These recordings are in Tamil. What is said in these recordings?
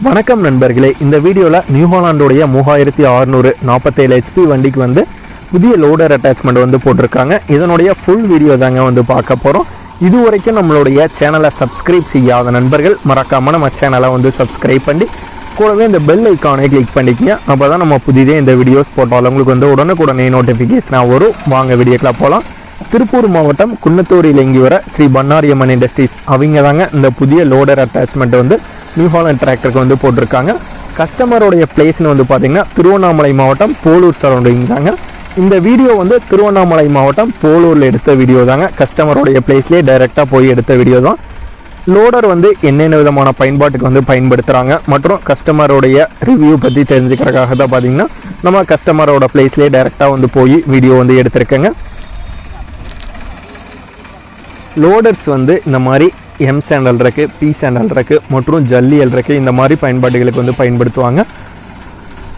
வணக்கம் நண்பர்களே, இந்த வீடியோவில் நியூ ஹாலண்டோடைய 3600 47 HP வண்டிக்கு வந்து புதிய லோடர் அட்டாச்மெண்ட் வந்து போட்டிருக்காங்க. இதனுடைய ஃபுல் வீடியோ தாங்க வந்து பார்க்க போகிறோம். இது வரைக்கும் நம்மளுடைய சேனலை சப்ஸ்கிரைப் செய்யாத நண்பர்கள் மறக்காமல் நம்ம சேனலை வந்து சப்ஸ்கிரைப் பண்ணி கூடவே இந்த பெல் ஐக்கானை கிளிக் பண்ணிக்கங்க. அப்போ தான் நம்ம புதிதே இந்த வீடியோஸ் போட்டாலும் உங்களுக்கு வந்து உடனுக்குடனே நோட்டிஃபிகேஷனாக வரும். வாங்க வீடியோக்கெலாம் போகலாம். திருப்பூர் மாவட்டம் குன்னத்தூரில் இயங்கி வர ஸ்ரீ பண்ணாரியம்மன் இண்டஸ்ட்ரீஸ் அவங்க தாங்க இந்த புதிய லோடர் அட்டாச்மெண்ட் வந்து நியூ ஹாலண்ட் டிராக்டருக்கு வந்து போட்டிருக்காங்க. கஸ்டமருடைய பிளேஸ்னு வந்து பார்த்திங்கன்னா திருவண்ணாமலை மாவட்டம் போலூர் சரௌண்டிங் தாங்க. இந்த வீடியோ வந்து திருவண்ணாமலை மாவட்டம் போலூரில் எடுத்த வீடியோ தாங்க. கஸ்டமருடைய பிளேஸ்லேயே டைரெக்டாக போய் எடுத்த வீடியோ தான். லோடர் வந்து என்னென்ன விதமான பயன்பாட்டுக்கு வந்து பயன்படுத்துகிறாங்க மற்றும் கஸ்டமருடைய ரிவ்யூ பற்றி தெரிஞ்சுக்கிறதுக்காக தான் பார்த்திங்கன்னா நம்ம கஸ்டமரோட பிளேஸ்லேயே டைரெக்டாக வந்து போய் வீடியோ வந்து எடுத்திருக்கேங்க. லோடர்ஸ் வந்து இந்த மாதிரி எம் சாண்டல் இருக்கு, பி சாண்டல் இருக்கு மற்றும் ஜல்லியல் இருக்கு. இந்த மாதிரி பயன்பாடுகளுக்கு வந்து பயன்படுத்துவாங்க.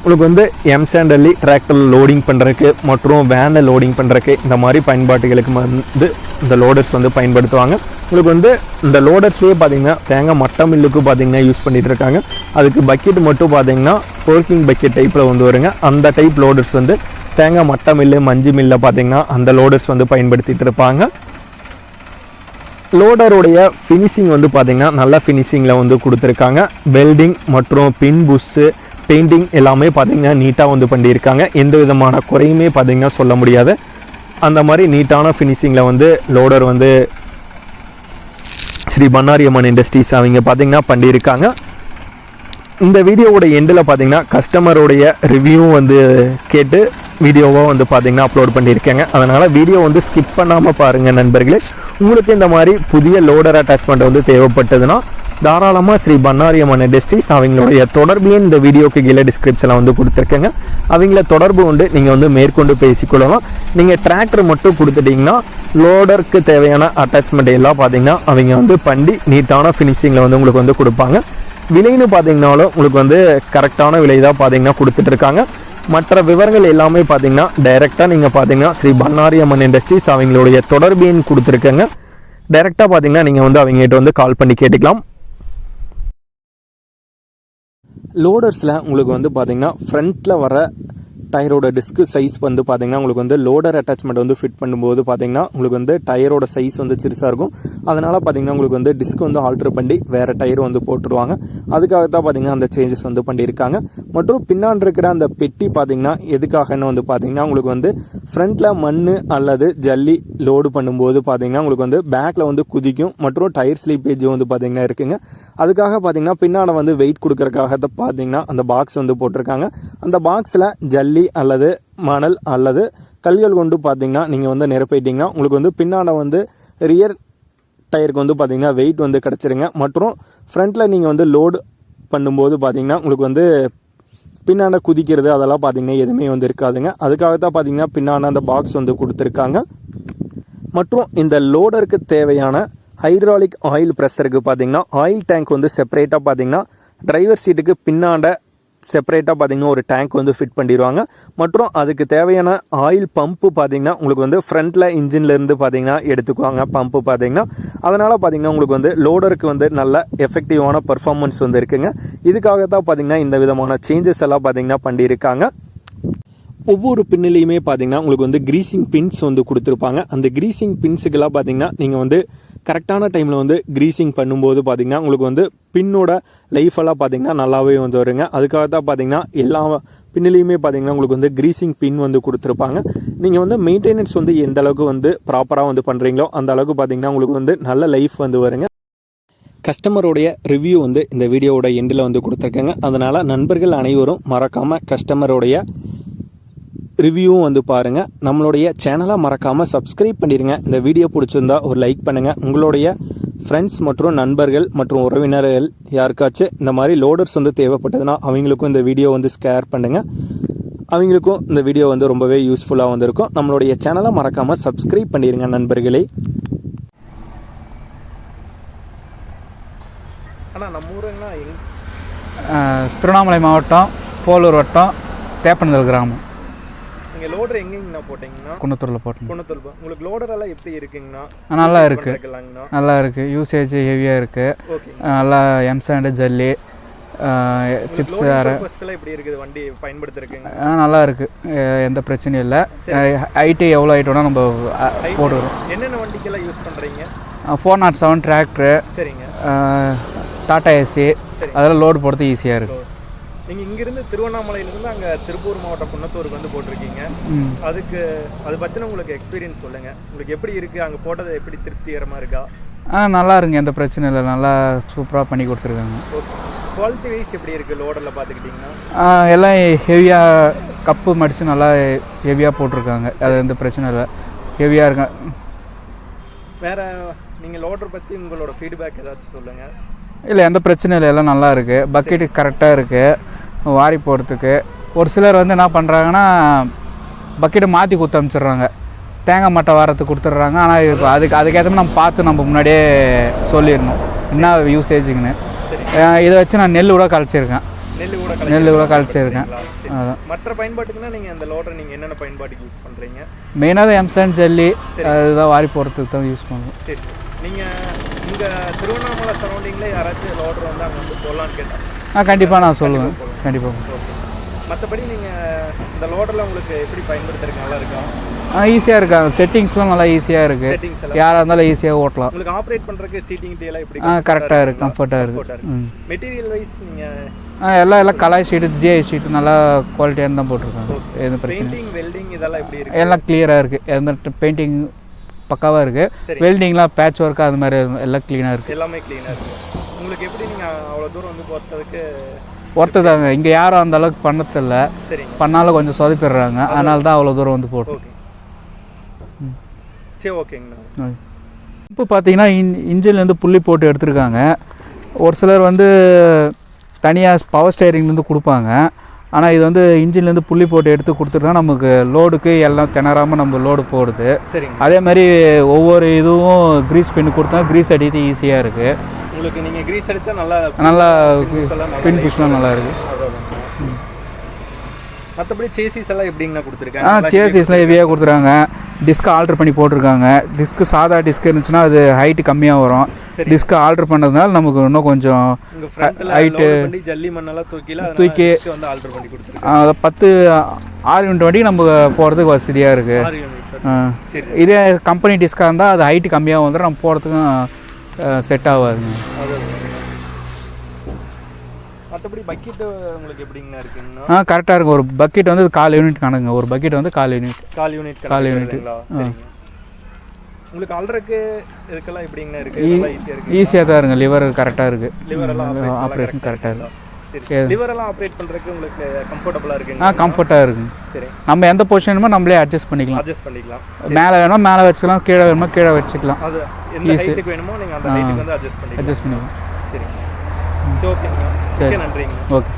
உங்களுக்கு வந்து எம் சாண்டல்லி டிராக்டரில் லோடிங் பண்ணுறதுக்கு மற்றும் வேனில் லோடிங் பண்ணுறதுக்கு இந்த மாதிரி பயன்பாடுகளுக்கு வந்து இந்த லோடர்ஸ் வந்து பயன்படுத்துவாங்க. உங்களுக்கு வந்து இந்த லோடர்ஸ்லேயே பார்த்தீங்கன்னா தேங்காய் மட்டை மில்லுக்கு பார்த்தீங்கன்னா யூஸ் பண்ணிகிட்டு இருக்காங்க. அதுக்கு பக்கெட் மட்டும் பார்த்தீங்கன்னா ஃபோர்க்கிங் பக்கெட் டைப்பில் வந்து வருங்க. அந்த டைப் லோடர்ஸ் வந்து தேங்காய் மட்டை மில்லு மஞ்சு மில்லில் பார்த்தீங்கன்னா அந்த லோடர்ஸ் வந்து பயன்படுத்திகிட்டு இருப்பாங்க. லோடருடைய ஃபினிஷிங் வந்து பார்த்திங்கன்னா நல்ல ஃபினிஷிங்கில் வந்து கொடுத்துருக்காங்க. வெல்டிங் மற்றும் பின் புஷ்ஷு பெயிண்டிங் எல்லாமே பார்த்திங்கன்னா நீட்டாக வந்து பண்ணியிருக்காங்க. எந்த விதமான குறையுமே பார்த்திங்கன்னா சொல்ல முடியாது. அந்த மாதிரி நீட்டான ஃபினிஷிங்கில் வந்து லோடர் வந்து ஸ்ரீ பண்ணாரியம்மன் இண்டஸ்ட்ரீஸ் அவங்க பார்த்திங்கன்னா பண்ணியிருக்காங்க. இந்த வீடியோவோட எண்டில் பார்த்திங்கன்னா கஸ்டமருடைய ரிவ்யூ வந்து கேட்டு வீடியோவாக வந்து பார்த்திங்கன்னா அப்லோட் பண்ணியிருக்கேங்க. அதனால் வீடியோ வந்து ஸ்கிப் பண்ணாமல் பாருங்கள் நண்பர்களே. உங்களுக்கு இந்த மாதிரி புதிய லோடர் அட்டாச்மெண்ட் வந்து தேவைப்பட்டதுன்னா தாராளமாக ஸ்ரீ பண்ணாரியம்மன் இண்டஸ்ட்ரீஸ் அவங்களுடைய தொடர்பையும் இந்த வீடியோக்கு கீழே டிஸ்கிரிப்ஷனில் வந்து கொடுத்துருக்கேங்க. அவங்கள தொடர்பு கொண்டு நீங்கள் வந்து மேற்கொண்டு பேசிக்கொள்ளலாம். நீங்கள் டிராக்டர் மட்டும் கொடுத்துட்டிங்கன்னா லோடருக்கு தேவையான அட்டாச்மெண்ட் எல்லாம் பார்த்திங்கன்னா அவங்க வந்து பண்ணி நீட்டான ஃபினிஷிங்கில் வந்து உங்களுக்கு வந்து கொடுப்பாங்க. விலைன்னு பார்த்தீங்கன்னாலும் உங்களுக்கு வந்து கரெக்டான விலை தான் பார்த்தீங்கன்னா கொடுத்துட்ருக்காங்க. மற்ற விவரங்கள் எல்லாமே பார்த்தீங்கன்னா டைரெக்டாக நீங்கள் பார்த்தீங்கன்னா ஸ்ரீ பண்ணாரியம்மன் இண்டஸ்ட்ரீஸ் அவங்களுடைய தொடர்பு கொடுத்துருக்கங்க. டைரெக்டாக பார்த்தீங்கன்னா நீங்கள் வந்து அவங்ககிட்ட வந்து கால் பண்ணி கேட்டுக்கலாம். லோடர்ஸில் உங்களுக்கு வந்து பார்த்தீங்கன்னா ஃப்ரண்ட்டில் வர டயரோட டிஸ்க்கு சைஸ் வந்து பார்த்தீங்கன்னா உங்களுக்கு வந்து லோடர் அட்டாச்மெண்ட் வந்து ஃபிட் பண்ணும்போது பார்த்தீங்கன்னா உங்களுக்கு வந்து டயரோட சைஸ் வந்து சிறுசாக இருக்கும். அதனால் பார்த்தீங்கன்னா உங்களுக்கு வந்து டிஸ்க் வந்து ஆல்ட்ரு பண்ணி வேறு டயர் வந்து போட்டுருவாங்க. அதுக்காக தான் பார்த்தீங்கன்னா அந்த சேஞ்சஸ் வந்து பண்ணியிருக்காங்க. மற்றும் பின்னாடி இருக்கிற அந்த பெட்டி பார்த்தீங்கன்னா எதுக்காகன்னு வந்து பார்த்தீங்கன்னா உங்களுக்கு வந்து ஃப்ரண்ட்டில் மண் அல்லது ஜல்லி லோடு பண்ணும்போது பார்த்தீங்கன்னா உங்களுக்கு வந்து பேக்கில் வந்து குதிக்கும் மற்றும் டயர் ஸ்லீப்பேஜ் வந்து பார்த்தீங்கன்னா இருக்குங்க. அதுக்காக பார்த்தீங்கன்னா பின்னாடி வந்து வெயிட் கொடுக்கறதுக்காக தான் பார்த்தீங்கன்னா அந்த பாக்ஸ் வந்து போட்டிருக்காங்க. அந்த பாக்ஸில் ஜல்லி அல்லது மணல் அல்லது கல்கள் கொண்டு பார்த்தீங்கன்னா நீங்கள் வந்து நிரப்பிட்டிங்கன்னா உங்களுக்கு வந்து பின்னாடி வந்து ரியர் டயருக்கு வந்து பார்த்தீங்கன்னா வெயிட் வந்து கிடச்சிருங்க. மற்றும் ஃப்ரண்ட்டில் நீங்கள் வந்து லோடு பண்ணும்போது பார்த்தீங்கன்னா உங்களுக்கு வந்து பின்னாடி குதிக்கிறது அதெல்லாம் பார்த்தீங்கன்னா எதுவுமே வந்து இருக்காதுங்க. அதுக்காக தான் பார்த்தீங்கன்னா பின்னாடி அந்த பாக்ஸ் வந்து கொடுத்துருக்காங்க. மற்றும் இந்த லோடருக்கு தேவையான ஹைட்ராலிக் ஆயில் ப்ரெஷருக்கு பார்த்தீங்கன்னா ஆயில் டேங்க் வந்து செப்பரேட்டாக பார்த்தீங்கன்னா டிரைவர் சீட்டுக்கு பின்னாண்ட செப்பரேட்டாக பார்த்தீங்கன்னா ஒரு டேங்க் வந்து ஃபிட் பண்ணிடுவாங்க. மற்றும் அதுக்கு தேவையான ஆயில் பம்பு பார்த்தீங்கன்னா உங்களுக்கு வந்து ஃப்ரண்ட்டில் இன்ஜின்லேருந்து பார்த்தீங்கன்னா எடுத்துக்குவாங்க பம்பு பார்த்தீங்கன்னா. அதனால் பார்த்தீங்கன்னா உங்களுக்கு வந்து லோடருக்கு வந்து நல்ல எஃபெக்டிவான பர்ஃபார்மன்ஸ் வந்து இருக்குங்க. இதுக்காக தான் பார்த்தீங்கன்னா இந்த விதமான சேஞ்சஸ் எல்லாம் பார்த்தீங்கன்னா பண்ணியிருக்காங்க. ஒவ்வொரு பின்னிலையுமே பார்த்தீங்கன்னா உங்களுக்கு வந்து கிரீசிங் பின்ஸ் வந்து கொடுத்துருப்பாங்க. அந்த கிரீசிங் பின்ஸுக்கெல்லாம் பார்த்தீங்கன்னா நீங்கள் வந்து கரெக்டான டைமில் வந்து கிரீசிங் பண்ணும்போது பார்த்தீங்கன்னா உங்களுக்கு வந்து பின்னோட லைஃபெல்லாம் பார்த்தீங்கன்னா நல்லாவே வந்து வருங்க. அதுக்காக தான் பார்த்தீங்கன்னா எல்லா பின்னிலையுமே பார்த்தீங்கன்னா உங்களுக்கு வந்து கிரீசிங் பின் வந்து கொடுத்துருப்பாங்க. நீங்கள் வந்து மெயின்டெனன்ஸ் வந்து எந்த அளவுக்கு வந்து ப்ராப்பராக வந்து பண்ணுறீங்களோ அந்த அளவுக்கு பார்த்தீங்கன்னா உங்களுக்கு வந்து நல்ல லைஃப் வந்து வருங்க. கஸ்டமருடைய ரிவ்யூ வந்து இந்த வீடியோவோட எண்டில் வந்து கொடுத்துருக்காங்க. அதனால் நண்பர்கள் அனைவரும் மறக்காமல் கஸ்டமருடைய ரிவ்யூவும் வந்து பாருங்கள். நம்மளுடைய சேனலை மறக்காமல் சப்ஸ்கிரைப் பண்ணிடுங்க. இந்த வீடியோ பிடிச்சிருந்தா ஒரு லைக் பண்ணுங்கள். உங்களுடைய ஃப்ரெண்ட்ஸ் மற்றும் நண்பர்கள் மற்றும் உறவினர்கள் யாருக்காச்சும் இந்த மாதிரி லோடர்ஸ் வந்து தேவைப்பட்டதுன்னா அவங்களுக்கும் இந்த வீடியோ வந்து ஷேர் பண்ணுங்கள். அவங்களுக்கும் இந்த வீடியோ வந்து ரொம்பவே யூஸ்ஃபுல்லாக வந்துருக்கும். நம்மளுடைய சேனலை மறக்காமல் சப்ஸ்கிரைப் பண்ணிடுங்க நண்பர்களே. ஆனால் நம்ம ஊருன்னா திருவண்ணாமலை மாவட்டம் போலூர் வட்டம் தேப்பனந்தல் கிராமம். நீங்கள் லோடர் எங்கேங்கண்ணா போட்டிங்கண்ணா? குன்னத்தூரில் போட்டேன். குன்னத்தூர். உங்களுக்கு லோடர் எல்லாம் எப்படி இருக்குங்கண்ணா? நல்லா இருக்குது, நல்லா இருக்குது. யூசேஜ் ஹெவியாக இருக்குது. நல்லா எம்சாண்டு ஜல்லி சிப்ஸ் பர்பஸ்க்கெல்லாம் எப்படி இருக்குது வண்டி பயன்படுத்துறதுக்கு? நல்லா இருக்குது, எந்த பிரச்சனையும் இல்லை. ஹைட்டு எவ்வளோ ஹைட் வேணால் நம்ம போடுறோம். என்னென்ன வண்டிக்கெல்லாம் யூஸ் பண்ணுறீங்க? 407 டிராக்டரு, சரிங்க, டாடா ஏசி, அதெல்லாம் லோடு போடுறது ஈஸியாக இருக்குது. நீங்கள் இங்கேருந்து திருவண்ணாமலையிலேருந்து அங்கே திருப்பூர் மாவட்டம் குன்னத்தூருக்கு வந்து போட்டிருக்கீங்க. அதுக்கு அது பற்றின உங்களுக்கு எக்ஸ்பீரியன்ஸ் சொல்லுங்கள். உங்களுக்கு எப்படி இருக்குது, அங்கே போட்டது எப்படி திருப்திகரமாக இருக்கா? நல்லா இருக்குங்க, எந்த பிரச்சனையும் இல்லை, நல்லா சூப்பராக பண்ணி கொடுத்துருக்காங்க. ஓகே. குவாலிட்டி வைஸ் எப்படி இருக்குது லோடரில் பார்த்துக்கிட்டிங்கன்னா? எல்லாம் ஹெவியாக கப்பு மடித்து நல்லா ஹெவியாக போட்டிருக்காங்க, அது எந்த பிரச்சனை இல்லை, ஹெவியாக இருக்கேன். வேறு நீங்கள் லோடர் பற்றி உங்களோட ஃபீட்பேக் ஏதாச்சும் சொல்லுங்கள். இல்லை, எந்த பிரச்சனையும் இல்லை, எல்லாம் நல்லா இருக்குது. பக்கெட்டு கரெக்டாக இருக்குது வாரி போகிறதுக்கு. ஒரு சிலர் வந்து என்ன பண்ணுறாங்கன்னா பக்கெட்டை மாற்றி கொடுத்து அனுப்பிச்சிட்றாங்க, தேங்காய் மட்டை வாரத்துக்கு கொடுத்துட்றாங்க. ஆனால் இப்போ அதுக்கேற்ற மாதிரி நம்ம பார்த்து நம்ம முன்னாடியே சொல்லிடணும் என்ன யூசேஜுங்கன்னு. இதை வச்சு நான் நெல் கூட கலைச்சிருக்கேன். நெல் கூட கலைச்சிருக்கேன். அதான். மற்ற பயன்பாட்டுக்குன்னா நீங்கள் அந்த லோடரை நீங்கள் என்னென்ன பயன்பாட்டுக்கு யூஸ் பண்ணுறீங்க? மெயினாக எம்சாண்ட் ஜல்லி அதுதான் வாரி போகிறதுக்கு தான் யூஸ் பண்ணுவோம். சரி, நீங்கள் இங்கே திருவண்ணாமலை சரௌண்டிங்கில் யாராச்சும் லோடர் வந்து அங்கே வந்து போடலான்னு கேட்டால் கண்டிப்பாக நான் சொல்லுவேன். கண்டிப்பாக. மற்றபடி நீங்கள் இந்த லோடரில் உங்களுக்கு எப்படி பயன்படுத்துறதுக்கு நல்லா இருக்கா? ஈஸியாக இருக்காங்க, செட்டிங்ஸ்லாம் நல்லா ஈஸியாக இருக்குது, யாராக இருந்தாலும் ஈஸியாக ஓட்டலாம். உங்களுக்கு ஆப்ரேட் பண்ணுறதுக்கு சீட்டிங் டீலாம் எப்படி? கரெக்டாக இருக்குது, கம்ஃபர்ட்டாக இருக்குது. மெட்டீரியல் வைஸ் நீங்கள் எல்லாம் கலாய் ஷீட்டு, ஜிஐ ஷீட்டு நல்லா குவாலிட்டியாக தான் போட்டிருக்காங்க. எந்த பிரச்சனை? பெயிண்டிங் வெல்டிங் இதெல்லாம் எப்படி இருக்குது? எல்லாம் கிளியராக இருக்குது, எந்த பெயிண்டிங் பக்காவாக இருக்குது. வெல்டிங்லாம் பேட்ச் ஒர்க்கு அது மாதிரி எல்லாம் க்ளீனாக இருக்குது. எல்லாமே க்ளீனாக இருக்குது. உங்களுக்கு எப்படி நீங்கள் அவ்வளோ தூரம் வந்து போகிறதுக்கு ஒருத்ததாங்க, இங்கே யாரும் அந்த அளவுக்கு பண்ணதில்லை, பண்ணாலும் கொஞ்சம் சொதப்பிடுறாங்க, அதனால தான் அவ்வளோ தூரம் வந்து போட்டோம். சரி, ஓகேங்கண்ணா. இப்போ பார்த்தீங்கன்னா இன்ஜின்லேருந்து புள்ளி போட்டு எடுத்துருக்காங்க. ஒரு சிலர் வந்து தனியாக பவர் ஸ்டேரிங்லேருந்து கொடுப்பாங்க. ஆனால் இது வந்து இன்ஜின்லேருந்து புள்ளி போட்டு எடுத்து கொடுத்துட்டா நமக்கு லோடுக்கு எல்லாம் திணறாமல் நம்ம லோடு போடுது. அதே மாதிரி ஒவ்வொரு இதுவும் க்ரீஸ் பின் கொடுத்தா க்ரீஸ் அடித்து ஈஸியாக இருக்குது. உங்களுக்கு நீங்கள் க்ரீஸ் அடித்தா நல்லா பின் புஷ்லாம் நல்லா இருக்குது. மற்றபடி சேசிஸ் எல்லாம் எப்படிங்கண்ணா கொடுத்துருக்காங்க? சேசிஸ்லாம் ஹெவியாக கொடுத்துருக்காங்க. டிஸ்க்கு ஆல்ட்ரு பண்ணி போட்டிருக்காங்க. டிஸ்க்கு சாதா டிஸ்க் இருந்துச்சுன்னா அது ஹைட்டு கம்மியாக வரும். டிஸ்க்கு ஆல்ட்ரு பண்ணதுனால நமக்கு இன்னும் கொஞ்சம் ஹைட்டு ஜல்லி மண்ணெல்லாம் தூக்கி வந்து ஆல்ட்ரு பண்ணி கொடுத்துருக்காங்க. 10 6 யூனிட் வண்டிக்கு நம்ம போகிறதுக்கு வசதியாக இருக்குது. இதே கம்பெனி டிஸ்காக இருந்தால் அது ஹைட்டு கம்மியாக வந்துடும், நம்ம போகிறதுக்கும் செட் ஆகாதுங்க. மற்றபடி பக்கெட் உங்களுக்கு எப்படிங்கண்ணா இருக்குங்கண்ணா? கரெக்டாக இருக்கும். ஒரு பக்கெட் வந்து 4 யூனிட் கணக்குங்க. ஒரு பக்கெட் வந்து 4 யூனிட். 4 யூனிட். உங்களுக்கு ஆல்ட்ருக்கு இதுக்கெல்லாம் எப்படிங்கண்ணா இருக்குது? ஈஸியாக தான் இருக்குங்க. லிவர் கரெக்டாக இருக்குது, லிவரெல்லாம் ஆப்ரேஷன் கரெக்டாக இருக்குது. லிவரெல்லாம் ஆப்ரேட் பண்ணுறதுக்கு உங்களுக்கு கம்ஃபர்டபுளாக இருக்குங்க? கம்ஃபர்ட்டாக இருக்குங்க. சரி, நம்ம எந்த பொசிஷனுமோ நம்மளே அட்ஜஸ்ட் பண்ணிக்கலாம். மேலே வேணுமோ மேலே வச்சுக்கலாம், கீழே வேணுமோ கீழே வச்சுக்கலாம். அது எந்த ஹைட்டுக்கு வேணுமோ நீங்கள் அந்த ஹைட்டுக்கு வந்து அட்ஜஸ்ட் பண்ணிக்கலாம். சரி, ஓகேங்க. சரி, நன்றிங்க. ஓகே.